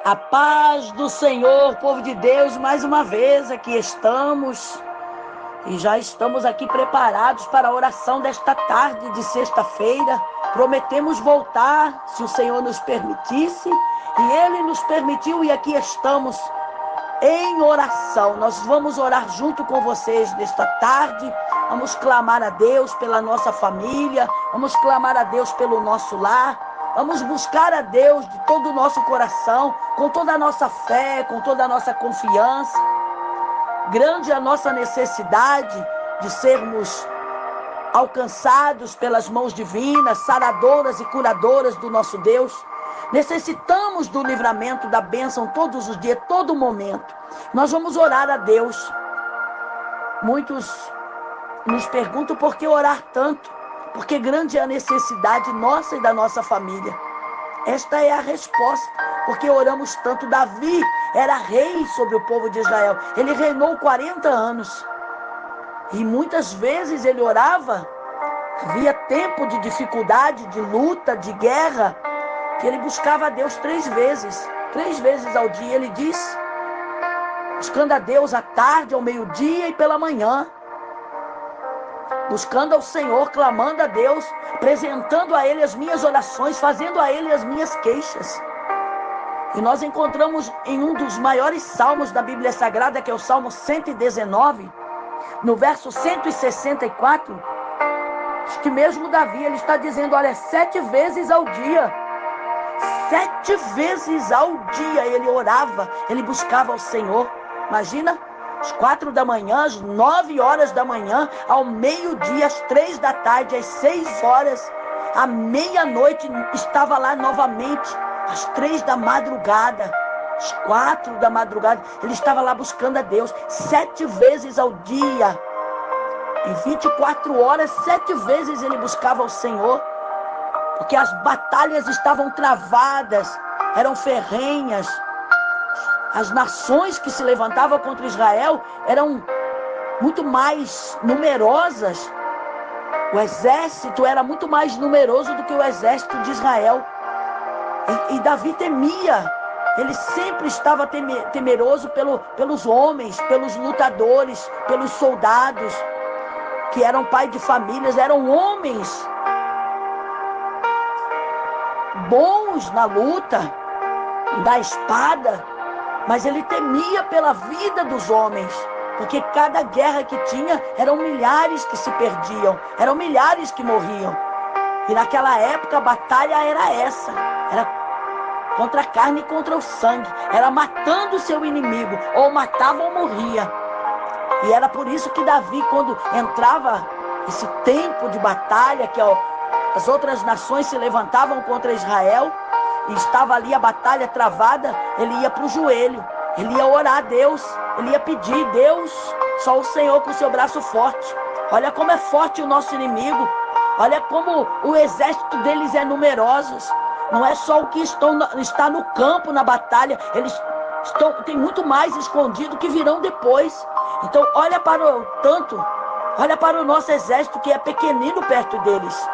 A paz do Senhor, povo de Deus, mais uma vez aqui estamos e já estamos aqui preparados para a oração desta tarde de sexta-feira. Prometemos voltar, se o Senhor nos permitisse, e Ele nos permitiu e aqui estamos em oração. Nós vamos orar junto com vocês nesta tarde, vamos clamar a Deus pela nossa família, vamos clamar a Deus pelo nosso lar. Vamos buscar a Deus de todo o nosso coração, com toda a nossa fé, com toda a nossa confiança. Grande é a nossa necessidade de sermos alcançados pelas mãos divinas, saradoras e curadoras do nosso Deus. Necessitamos do livramento, da bênção todos os dias, todo momento. Nós vamos orar a Deus. Muitos nos perguntam por que orar tanto. Porque grande é a necessidade nossa e da nossa família. Esta é a resposta. Porque oramos tanto. Davi era rei sobre o povo de Israel. Ele reinou 40 anos. E muitas vezes ele orava. Havia tempo de dificuldade, de luta, de guerra. Que ele buscava a Deus 3 vezes. 3 vezes ao dia ele diz. Buscando a Deus à tarde, ao meio-dia e pela manhã. Buscando ao Senhor, clamando a Deus, apresentando a Ele as minhas orações, fazendo a Ele as minhas queixas. E nós encontramos em um dos maiores salmos da Bíblia Sagrada, que é o Salmo 119, no verso 164, acho que mesmo Davi, ele está dizendo, olha, 7 vezes ao dia. 7 vezes ao dia ele orava, ele buscava ao Senhor. Imagina? Às 4 da manhã, às 9 horas da manhã, ao meio-dia, às 3 da tarde, às 6 horas, à meia-noite, estava lá novamente, às 3 da madrugada, às 4 da madrugada, ele estava lá buscando a Deus, 7 vezes ao dia, em 24 horas, 7 vezes ele buscava o Senhor, porque as batalhas estavam travadas, eram ferrenhas. As nações que se levantavam contra Israel eram muito mais numerosas. O exército era muito mais numeroso do que o exército de Israel. E Davi temia. Ele sempre estava temeroso pelos homens, pelos lutadores, pelos soldados, que eram pai de famílias, eram homens bons na luta, da espada. Mas ele temia pela vida dos homens, porque cada guerra que tinha, eram milhares que se perdiam, eram milhares que morriam. E naquela época a batalha era essa, era contra a carne e contra o sangue, era matando o seu inimigo, ou matava ou morria. E era por isso que Davi, quando entrava esse tempo de batalha, que as outras nações se levantavam contra Israel, e estava ali a batalha travada, ele ia para o joelho, ele ia orar a Deus, ele ia pedir, Deus, só o Senhor com o seu braço forte. Olha como é forte o nosso inimigo, olha como o exército deles é numeroso. Não é só o que está no campo, na batalha, tem muito mais escondido que virão depois. Então olha para o nosso exército que é pequenino perto deles.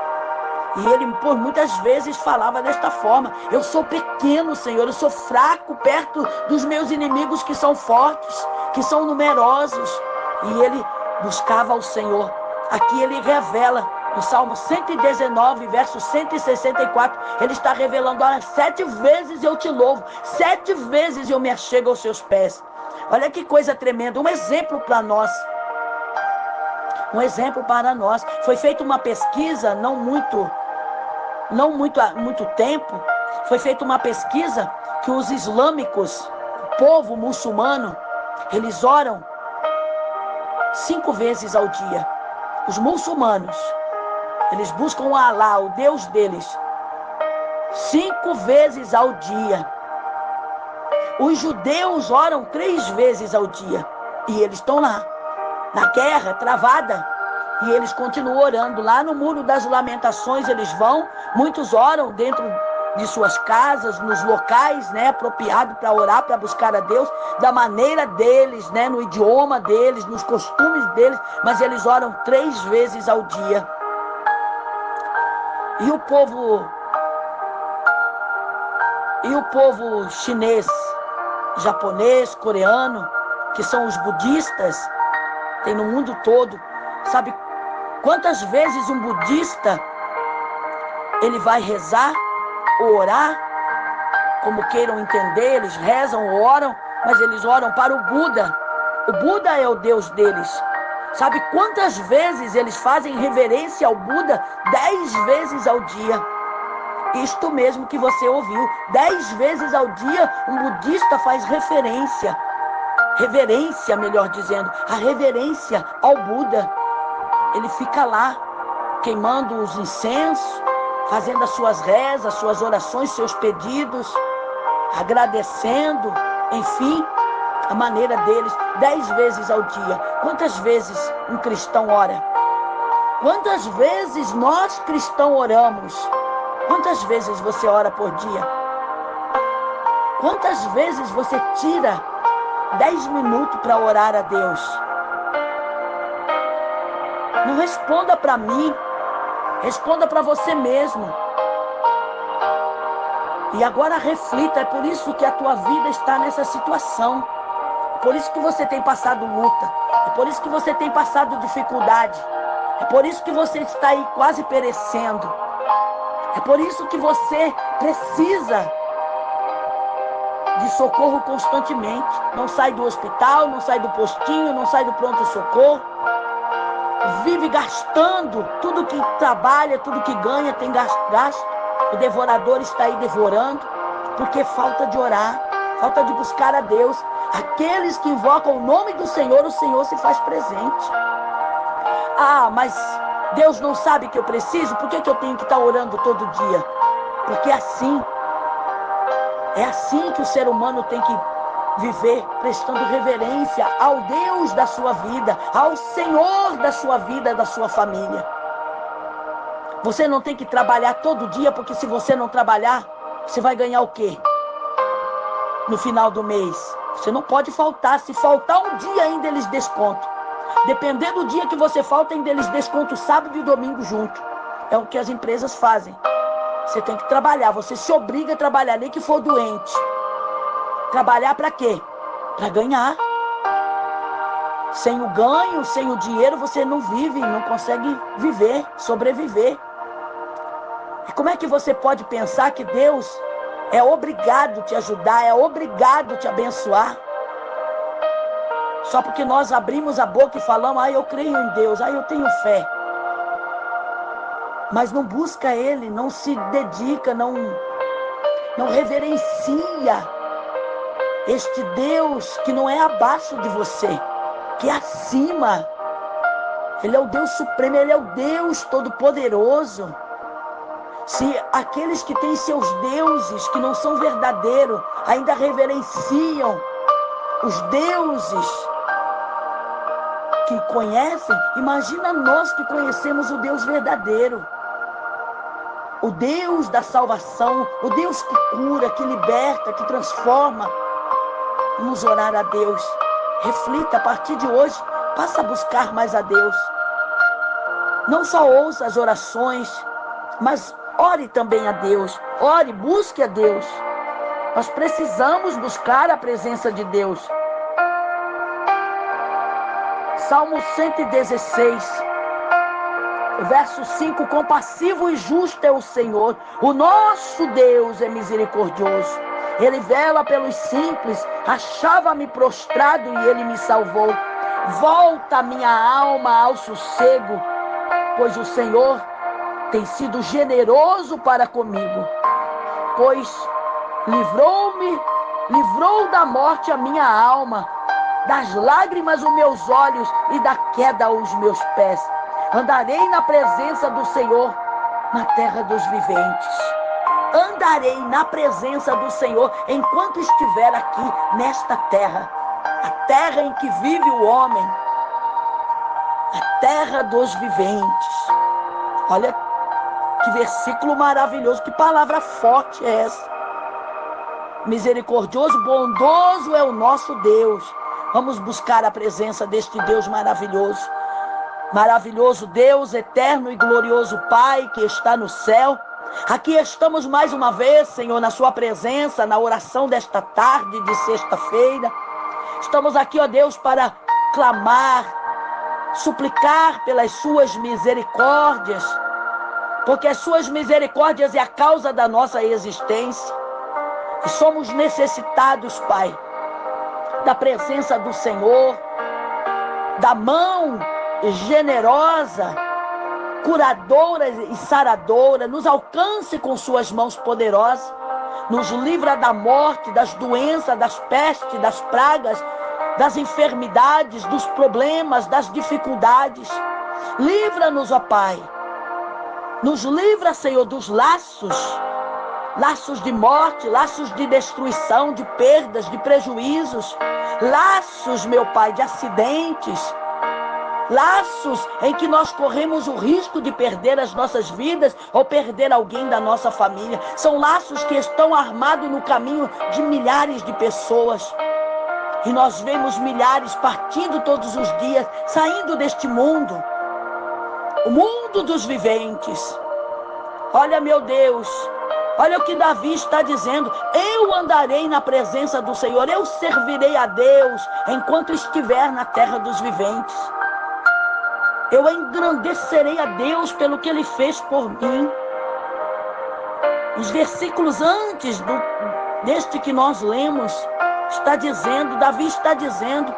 E ele, por muitas vezes, falava desta forma, eu sou pequeno, Senhor, eu sou fraco perto dos meus inimigos que são fortes, que são numerosos. E ele buscava ao Senhor. Aqui ele revela, no Salmo 119, verso 164, ele está revelando, olha, 7 vezes eu te louvo, 7 vezes eu me achego aos seus pés. Olha que coisa tremenda, um exemplo para nós. Um exemplo para nós. Foi feita uma pesquisa, não há muito tempo, foi feita uma pesquisa que os islâmicos, o povo muçulmano, eles oram 5 vezes ao dia. Os muçulmanos, eles buscam o Alá, o Deus deles, 5 vezes ao dia. Os judeus oram 3 vezes ao dia. E eles estão lá, na guerra, travada. E eles continuam orando. Lá no Muro das Lamentações eles vão. Muitos oram dentro de suas casas, nos locais, apropriados para orar, para buscar a Deus, da maneira deles, no idioma deles, nos costumes deles. Mas eles oram 3 vezes ao dia. E o povo chinês, japonês, coreano, que são os budistas, tem no mundo todo. Sabe quantas vezes um budista ele vai rezar ou orar, como queiram entender, eles rezam ou oram, mas eles oram para o Buda. O Buda é o Deus deles. Sabe quantas vezes eles fazem reverência ao Buda? 10 vezes ao dia. Isto mesmo que você ouviu. 10 vezes ao dia um budista faz reverência, melhor dizendo, a reverência ao Buda. Ele fica lá, queimando os incensos, fazendo as suas rezas, suas orações, seus pedidos, agradecendo, enfim, a maneira deles, 10 vezes ao dia. Quantas vezes um cristão ora? Quantas vezes nós cristãos oramos? Quantas vezes você ora por dia? Quantas vezes você tira 10 minutos para orar a Deus? Não responda para mim, responda para você mesmo. E agora reflita, é por isso que a tua vida está nessa situação. É por isso que você tem passado luta. É por isso que você tem passado dificuldade. É por isso que você está aí quase perecendo. É por isso que você precisa de socorro constantemente. Não sai do hospital, não sai do postinho, não sai do pronto-socorro. Vive gastando tudo que trabalha, tudo que ganha, tem gasto. O devorador está aí devorando, porque falta de orar, falta de buscar a Deus. Aqueles que invocam o nome do Senhor, o Senhor se faz presente. Ah, mas Deus não sabe que eu preciso? Por que eu tenho que estar orando todo dia? Porque é assim que o ser humano tem que viver, prestando reverência ao Deus da sua vida, ao Senhor da sua vida, da sua família. Você não tem que trabalhar todo dia, porque se você não trabalhar, você vai ganhar o quê? No final do mês. Você não pode faltar. Se faltar um dia ainda, eles descontam. Dependendo do dia que você falta, ainda eles descontam sábado e domingo junto. É o que as empresas fazem. Você tem que trabalhar. Você se obriga a trabalhar, nem que for doente. Trabalhar para quê? Para ganhar. Sem o ganho, sem o dinheiro, você não vive, não consegue viver, sobreviver. E como é que você pode pensar que Deus é obrigado a te ajudar, é obrigado a te abençoar? Só porque nós abrimos a boca e falamos, eu creio em Deus, eu tenho fé. Mas não busca Ele, não se dedica, não reverencia este Deus que não é abaixo de você, que é acima. Ele é o Deus supremo, Ele é o Deus todo-poderoso. Se aqueles que têm seus deuses, que não são verdadeiros, ainda reverenciam os deuses que conhecem, imagina nós que conhecemos o Deus verdadeiro. O Deus da salvação, o Deus que cura, que liberta, que transforma. Vamos orar a Deus. Reflita a partir de hoje, passa a buscar mais a Deus. Não só ouça as orações, mas ore também a Deus. Ore, busque a Deus. Nós precisamos buscar a presença de Deus. Salmo 116, verso 5. Compassivo e justo é o Senhor. O nosso Deus é misericordioso. Ele vela pelos simples. Achava-me prostrado e Ele me salvou. Volta minha alma ao sossego, pois o Senhor tem sido generoso para comigo. Pois livrou da morte a minha alma, das lágrimas os meus olhos e da queda os meus pés. Andarei na presença do Senhor na terra dos viventes. Andarei na presença do Senhor enquanto estiver aqui nesta terra. A terra em que vive o homem. A terra dos viventes. Olha que versículo maravilhoso, que palavra forte é essa. Misericordioso, bondoso é o nosso Deus. Vamos buscar a presença deste Deus maravilhoso. Maravilhoso Deus, eterno e glorioso Pai que está no céu. Aqui estamos mais uma vez, Senhor, na sua presença, na oração desta tarde de sexta-feira. Estamos aqui, ó Deus, para clamar, suplicar pelas suas misericórdias, porque as suas misericórdias é a causa da nossa existência. E somos necessitados, Pai, da presença do Senhor, da mão generosa, curadora e saradora. Nos alcance com suas mãos poderosas, nos livra da morte, das doenças, das pestes, das pragas, das enfermidades, dos problemas, das dificuldades. Livra-nos, ó Pai. Nos livra, Senhor, dos laços de morte, laços de destruição, de perdas, de prejuízos, laços, meu Pai, de acidentes, laços em que nós corremos o risco de perder as nossas vidas ou perder alguém da nossa família. São laços que estão armados no caminho de milhares de pessoas. E nós vemos milhares partindo todos os dias, saindo deste mundo, o mundo dos viventes. Olha, meu Deus, olha o que Davi está dizendo: eu andarei na presença do Senhor, eu servirei a Deus enquanto estiver na terra dos viventes. Eu engrandecerei a Deus pelo que Ele fez por mim. Os versículos antes deste que nós lemos, Davi está dizendo: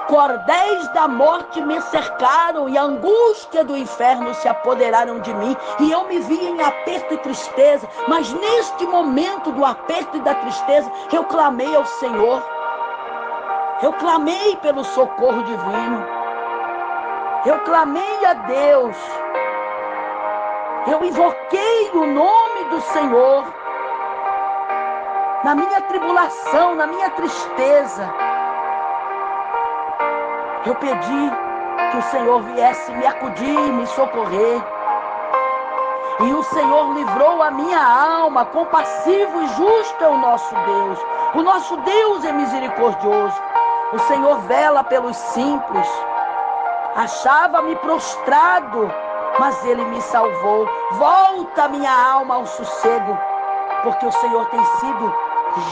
cordéis da morte me cercaram e a angústia do inferno se apoderaram de mim, e eu me vi em aperto e tristeza. Mas neste momento do aperto e da tristeza, eu clamei ao Senhor. Eu clamei pelo socorro divino. Eu clamei a Deus. Eu invoquei o nome do Senhor. Na minha tribulação, na minha tristeza, eu pedi que o Senhor viesse me acudir, me socorrer. E o Senhor livrou a minha alma. Compassivo e justo é o nosso Deus. O nosso Deus é misericordioso. O Senhor vela pelos simples. Achava-me prostrado, mas Ele me salvou. Volta minha alma ao sossego, porque o Senhor tem sido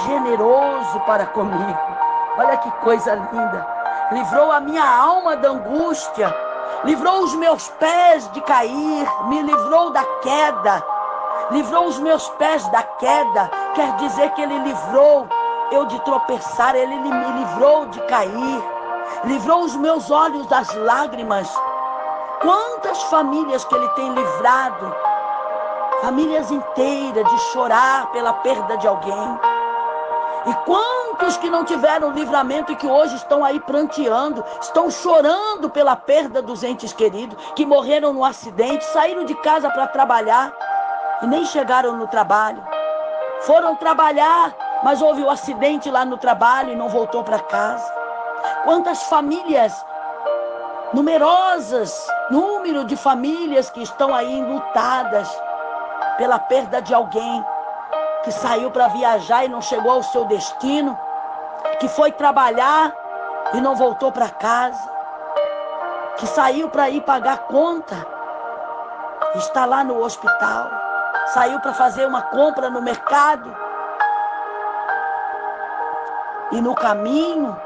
generoso para comigo. Olha que coisa linda. Livrou a minha alma da angústia, livrou os meus pés de cair, me livrou da queda, livrou os meus pés da queda. Quer dizer que Ele livrou eu de tropeçar, Ele me livrou de cair, livrou os meus olhos das lágrimas. Quantas famílias que Ele tem livrado, famílias inteiras, de chorar pela perda de alguém. E quantos que não tiveram livramento e que hoje estão aí pranteando, estão chorando pela perda dos entes queridos, que morreram no acidente, saíram de casa para trabalhar e nem chegaram no trabalho. Foram trabalhar, mas houve um acidente lá no trabalho e não voltou para casa. Quantas famílias, número de famílias que estão aí enlutadas pela perda de alguém, que saiu para viajar e não chegou ao seu destino, que foi trabalhar e não voltou para casa, que saiu para ir pagar conta, está lá no hospital, saiu para fazer uma compra no mercado, e no caminho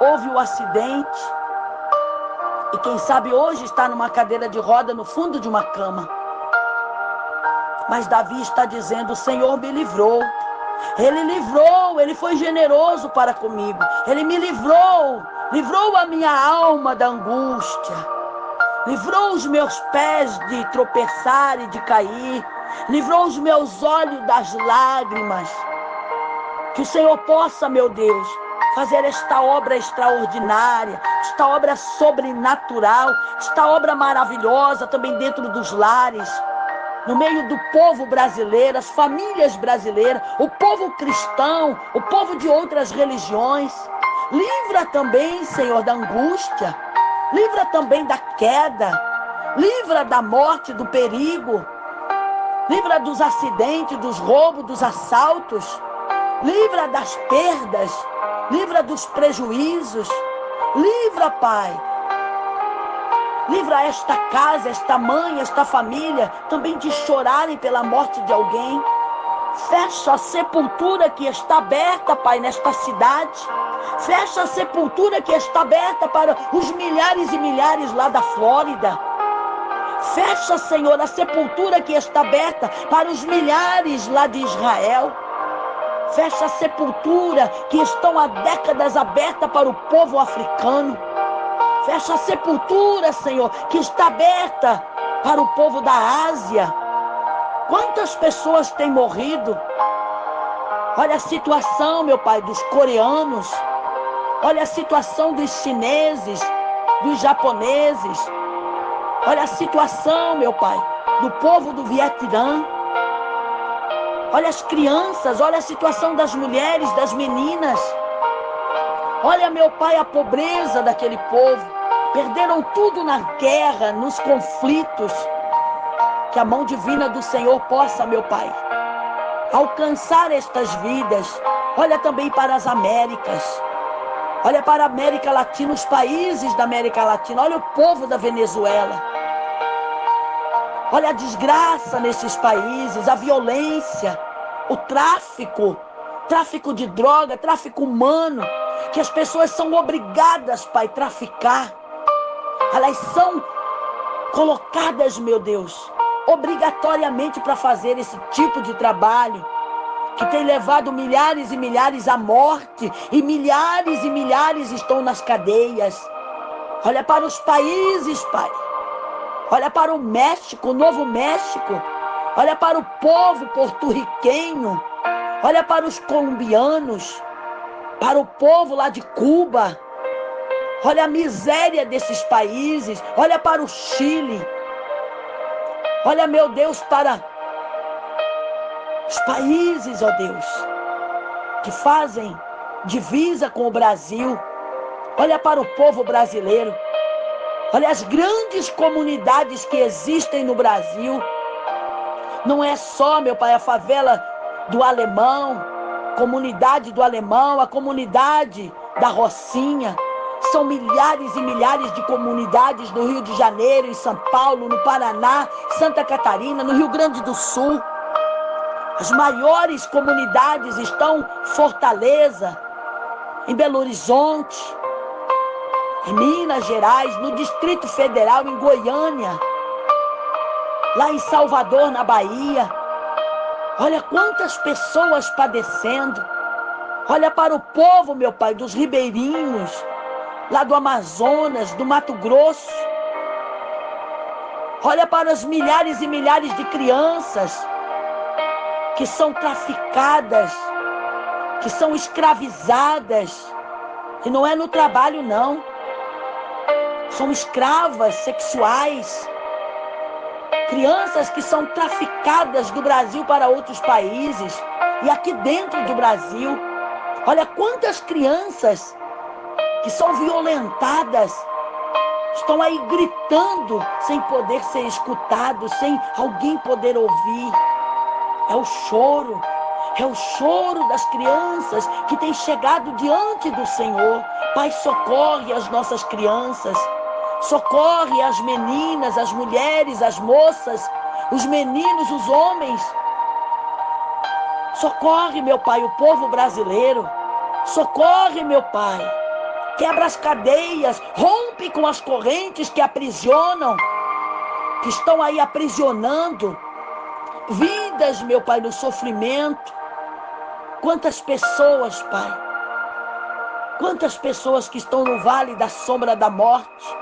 houve o acidente, e quem sabe hoje está numa cadeira de roda no fundo de uma cama. Mas Davi está dizendo: o Senhor me livrou. Ele livrou, Ele foi generoso para comigo. Ele me livrou, livrou a minha alma da angústia, livrou os meus pés de tropeçar e de cair, livrou os meus olhos das lágrimas. Que o Senhor possa, meu Deus, fazer esta obra extraordinária, esta obra sobrenatural, esta obra maravilhosa também dentro dos lares, no meio do povo brasileiro, as famílias brasileiras, o povo cristão, o povo de outras religiões. Livra também, Senhor, da angústia, livra também da queda, livra da morte, do perigo, livra dos acidentes, dos roubos, dos assaltos, livra das perdas, livra dos prejuízos, livra, Pai. Livra esta casa, esta mãe, esta família também de chorarem pela morte de alguém. Fecha a sepultura que está aberta, Pai, nesta cidade. Fecha a sepultura que está aberta para os milhares e milhares lá da Flórida. Fecha, Senhor, a sepultura que está aberta para os milhares lá de Israel. Fecha a sepultura que estão há décadas aberta para o povo africano. Fecha a sepultura, Senhor, que está aberta para o povo da Ásia. Quantas pessoas têm morrido? Olha a situação, meu Pai, dos coreanos. Olha a situação dos chineses, dos japoneses. Olha a situação, meu Pai, do povo do Vietnã. Olha as crianças, olha a situação das mulheres, das meninas. Olha, meu Pai, a pobreza daquele povo. Perderam tudo na guerra, nos conflitos. Que a mão divina do Senhor possa, meu Pai, alcançar estas vidas. Olha também para as Américas. Olha para a América Latina, os países da América Latina. Olha o povo da Venezuela. Olha a desgraça nesses países, a violência, o tráfico de droga, tráfico humano, que as pessoas são obrigadas, Pai, a traficar. Elas são colocadas, meu Deus, obrigatoriamente para fazer esse tipo de trabalho, que tem levado milhares e milhares à morte, e milhares estão nas cadeias. Olha para os países, Pai. Olha para o México, o Novo México. Olha para o povo porto-riquenho. Olha para os colombianos, para o povo lá de Cuba. Olha a miséria desses países. Olha para o Chile. Olha, meu Deus, para os países, ó Deus, que fazem divisa com o Brasil. Olha para o povo brasileiro. Olha as grandes comunidades que existem no Brasil. Não é só, meu Pai, a favela do Alemão, comunidade do Alemão, a comunidade da Rocinha. São milhares e milhares de comunidades no Rio de Janeiro, em São Paulo, no Paraná, Santa Catarina, no Rio Grande do Sul. As maiores comunidades estão em Fortaleza, em Belo Horizonte, em Minas Gerais, no Distrito Federal, em Goiânia, lá em Salvador, na Bahia. Olha quantas pessoas padecendo. Olha para o povo, meu Pai, dos ribeirinhos, lá do Amazonas, do Mato Grosso. Olha para os milhares e milhares de crianças que são traficadas, que são escravizadas. E não é no trabalho, não. São escravas sexuais. Crianças que são traficadas do Brasil para outros países. E aqui dentro do Brasil. Olha quantas crianças que são violentadas, estão aí gritando sem poder ser escutados, sem alguém poder ouvir. É o choro das crianças que têm chegado diante do Senhor. Pai, socorre as nossas crianças, socorre as meninas, as mulheres, as moças, os meninos, os homens. Socorre, meu Pai, o povo brasileiro. Socorre, meu Pai. Quebra as cadeias, rompe com as correntes que aprisionam, que estão aí aprisionando vidas, meu Pai, no sofrimento. Quantas pessoas, Pai, quantas pessoas que estão no vale da sombra da morte,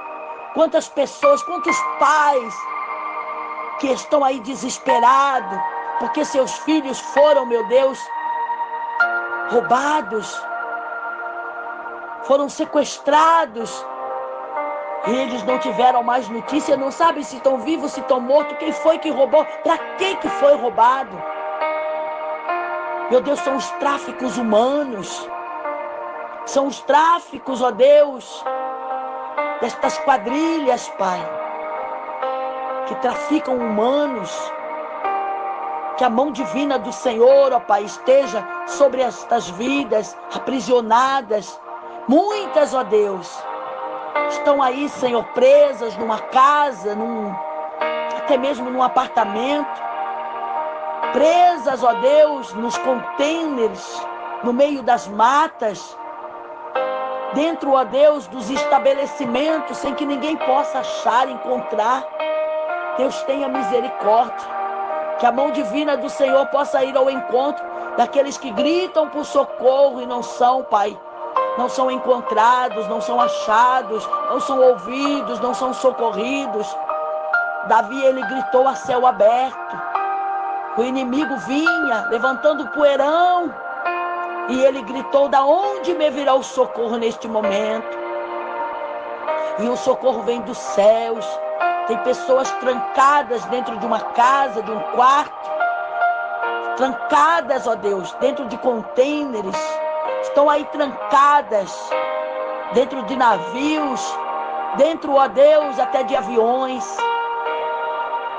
quantas pessoas, quantos pais que estão aí desesperados, porque seus filhos foram, meu Deus, roubados, foram sequestrados, e eles não tiveram mais notícia, não sabem se estão vivos, se estão mortos, quem foi que roubou, para que foi roubado. Meu Deus, são os tráficos humanos, são os tráficos, ó Deus, destas quadrilhas, Pai, que traficam humanos. Que a mão divina do Senhor, ó Pai, esteja sobre estas vidas aprisionadas. Muitas, ó Deus, estão aí, Senhor, presas numa casa, até mesmo num apartamento, presas, ó Deus, nos contêineres, no meio das matas, dentro, ó Deus, dos estabelecimentos, sem que ninguém possa achar, encontrar. Deus, tenha misericórdia, que a mão divina do Senhor possa ir ao encontro daqueles que gritam por socorro e não são, Pai, não são encontrados, não são achados, não são ouvidos, não são socorridos. Davi, ele gritou a céu aberto, o inimigo vinha levantando poeirão, e ele gritou: da onde me virá o socorro neste momento? E o socorro vem dos céus. Tem pessoas trancadas dentro de uma casa, de um quarto, trancadas, ó Deus, dentro de contêineres, estão aí trancadas dentro de navios, dentro, ó Deus, até de aviões.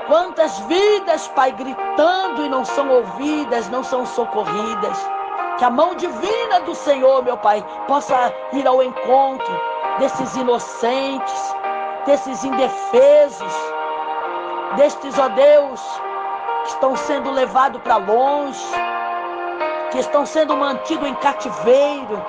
Quantas vidas, Pai, gritando e não são ouvidas, não são socorridas. Que a mão divina do Senhor, meu Pai, possa ir ao encontro desses inocentes, desses indefesos, destes, ó Deus, que estão sendo levados para longe, que estão sendo mantidos em cativeiro.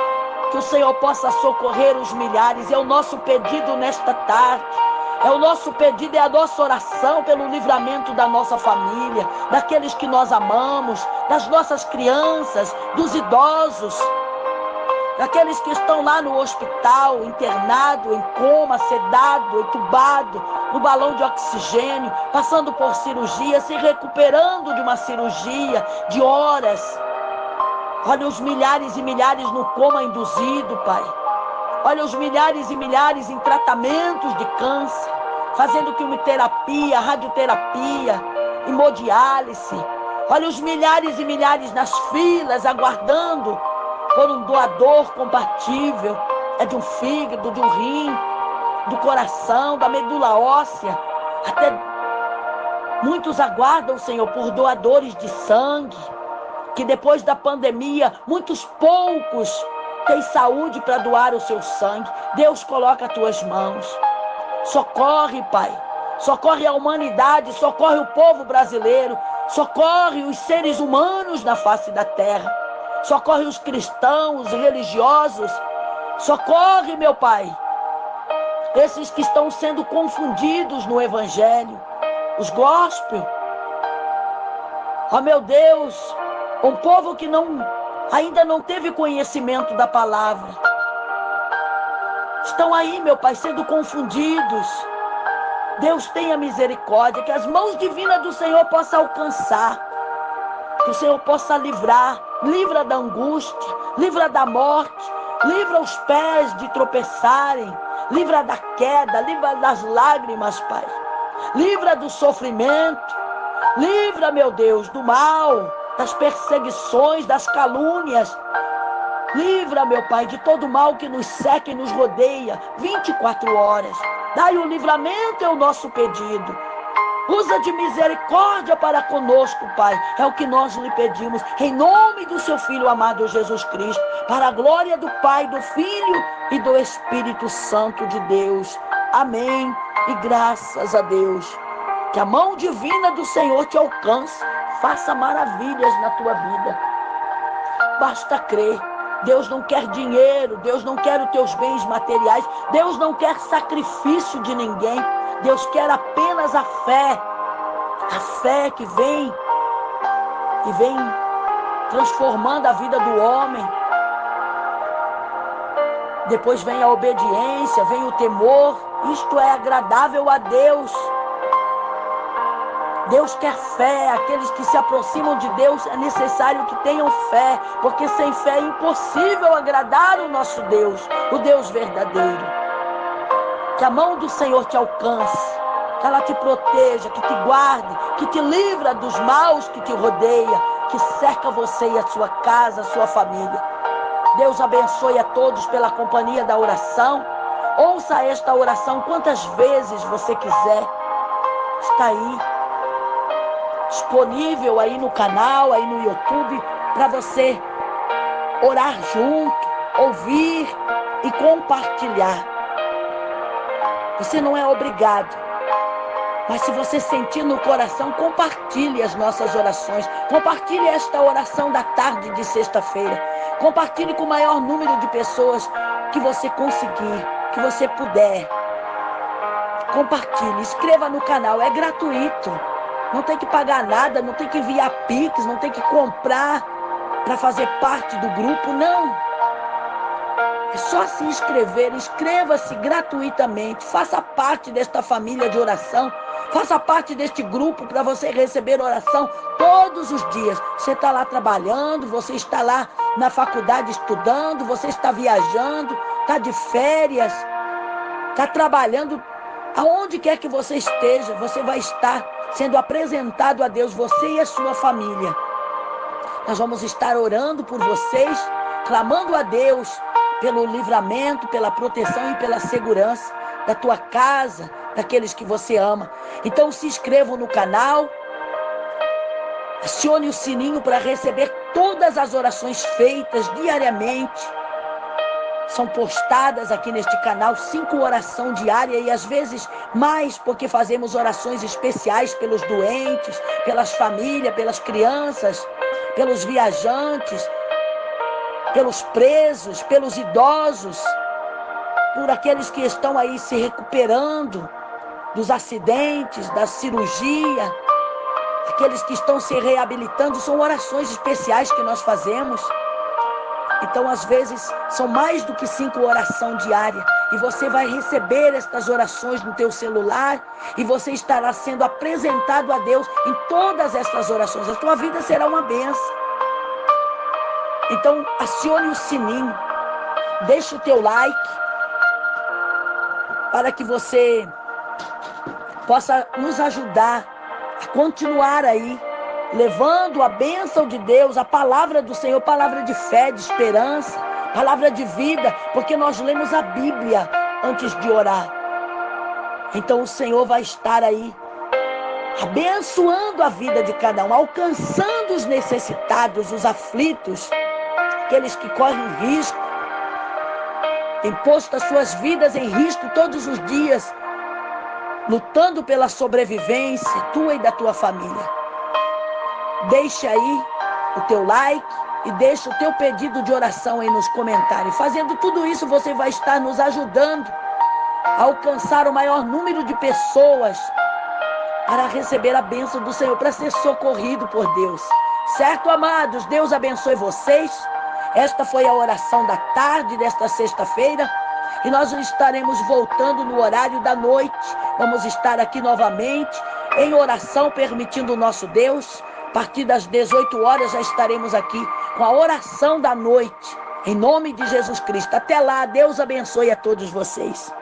Que o Senhor possa socorrer os milhares. É o nosso pedido nesta tarde. É o nosso pedido, é a nossa oração pelo livramento da nossa família, daqueles que nós amamos, das nossas crianças, dos idosos, daqueles que estão lá no hospital, internado, em coma, sedado, entubado, no balão de oxigênio, passando por cirurgia, se recuperando de uma cirurgia de horas. Olha os milhares e milhares no coma induzido, Pai. Olha os milhares e milhares em tratamentos de câncer, fazendo quimioterapia, radioterapia, hemodiálise. Olha os milhares e milhares nas filas, aguardando por um doador compatível. É de um fígado, de um rim, do coração, da medula óssea. Até muitos aguardam, Senhor, por doadores de sangue, que depois da pandemia, muitos poucos tem saúde para doar o seu sangue. Deus, coloca as tuas mãos. Socorre, Pai. Socorre a humanidade, socorre o povo brasileiro, socorre os seres humanos na face da terra, socorre os cristãos, os religiosos, socorre, meu Pai, esses que estão sendo confundidos no evangelho, os gospel. Ó meu Deus, um povo que ainda não teve conhecimento da palavra, estão aí, meu Pai, sendo confundidos. Deus, tenha misericórdia, que as mãos divinas do Senhor possam alcançar, que o Senhor possa livrar, livra da angústia, livra da morte, livra os pés de tropeçarem, livra da queda, livra das lágrimas, Pai, livra do sofrimento, livra, meu Deus, do mal, das perseguições, das calúnias. Livra, meu Pai, de todo mal que nos cerca e nos rodeia 24 horas. Dai o livramento, é o nosso pedido. Usa de misericórdia para conosco, Pai. É o que nós lhe pedimos, em nome do seu Filho amado Jesus Cristo, para a glória do Pai, do Filho e do Espírito Santo de Deus. Amém. E graças a Deus. Que a mão divina do Senhor te alcance, faça maravilhas na tua vida. Basta crer. Deus não quer dinheiro, Deus não quer os teus bens materiais, Deus não quer sacrifício de ninguém, Deus quer apenas a fé que vem transformando a vida do homem. Depois vem a obediência, vem o temor, isto é agradável a Deus. Deus quer fé, aqueles que se aproximam de Deus é necessário que tenham fé, porque sem fé é impossível agradar o nosso Deus, o Deus verdadeiro. Que a mão do Senhor te alcance, que ela te proteja, que te guarde, que te livra dos maus que te rodeia, que cerca você e a sua casa, a sua família. Deus abençoe a todos pela companhia da oração. Ouça esta oração quantas vezes você quiser. Está aí, disponível aí no canal, aí no YouTube, para você orar junto, ouvir e compartilhar. Você não é obrigado. Mas se você sentir no coração, compartilhe as nossas orações. Compartilhe esta oração da tarde de sexta-feira. Compartilhe com o maior número de pessoas que você conseguir, que você puder. Compartilhe, inscreva no canal, é gratuito. Não tem que pagar nada, não tem que enviar Pix, não tem que comprar para fazer parte do grupo, não. É só se inscrever, inscreva-se gratuitamente, faça parte desta família de oração, faça parte deste grupo para você receber oração todos os dias. Você está lá trabalhando, você está lá na faculdade estudando, você está viajando, está de férias, está trabalhando, aonde quer que você esteja, você vai estar sendo apresentado a Deus, você e a sua família. Nós vamos estar orando por vocês, clamando a Deus pelo livramento, pela proteção e pela segurança da tua casa, daqueles que você ama. Então se inscrevam no canal, acione o sininho para receber todas as orações feitas diariamente. São postadas aqui neste canal 5 orações diárias e às vezes mais, porque fazemos orações especiais pelos doentes, pelas famílias, pelas crianças, pelos viajantes, pelos presos, pelos idosos, por aqueles que estão aí se recuperando dos acidentes, da cirurgia, aqueles que estão se reabilitando. São orações especiais que nós fazemos. Então, às vezes, são mais do que 5 orações diárias. E você vai receber estas orações no teu celular. E você estará sendo apresentado a Deus em todas estas orações. A tua vida será uma bênção. Então, acione o sininho. Deixe o teu like. Para que você possa nos ajudar a continuar aí, levando a bênção de Deus, a palavra do Senhor, palavra de fé, de esperança, palavra de vida, porque nós lemos a Bíblia antes de orar. Então o Senhor vai estar aí, abençoando a vida de cada um, alcançando os necessitados, os aflitos, aqueles que correm risco, têm posto as suas vidas em risco todos os dias, lutando pela sobrevivência tua e da tua família. Deixa aí o teu like e deixa o teu pedido de oração aí nos comentários. Fazendo tudo isso, você vai estar nos ajudando a alcançar o maior número de pessoas para receber a bênção do Senhor, para ser socorrido por Deus. Certo, amados? Deus abençoe vocês. Esta foi a oração da tarde desta sexta-feira. E nós estaremos voltando no horário da noite. Vamos estar aqui novamente em oração, permitindo o nosso Deus. A partir das 18 horas já estaremos aqui com a oração da noite. Em nome de Jesus Cristo. Até lá, Deus abençoe a todos vocês.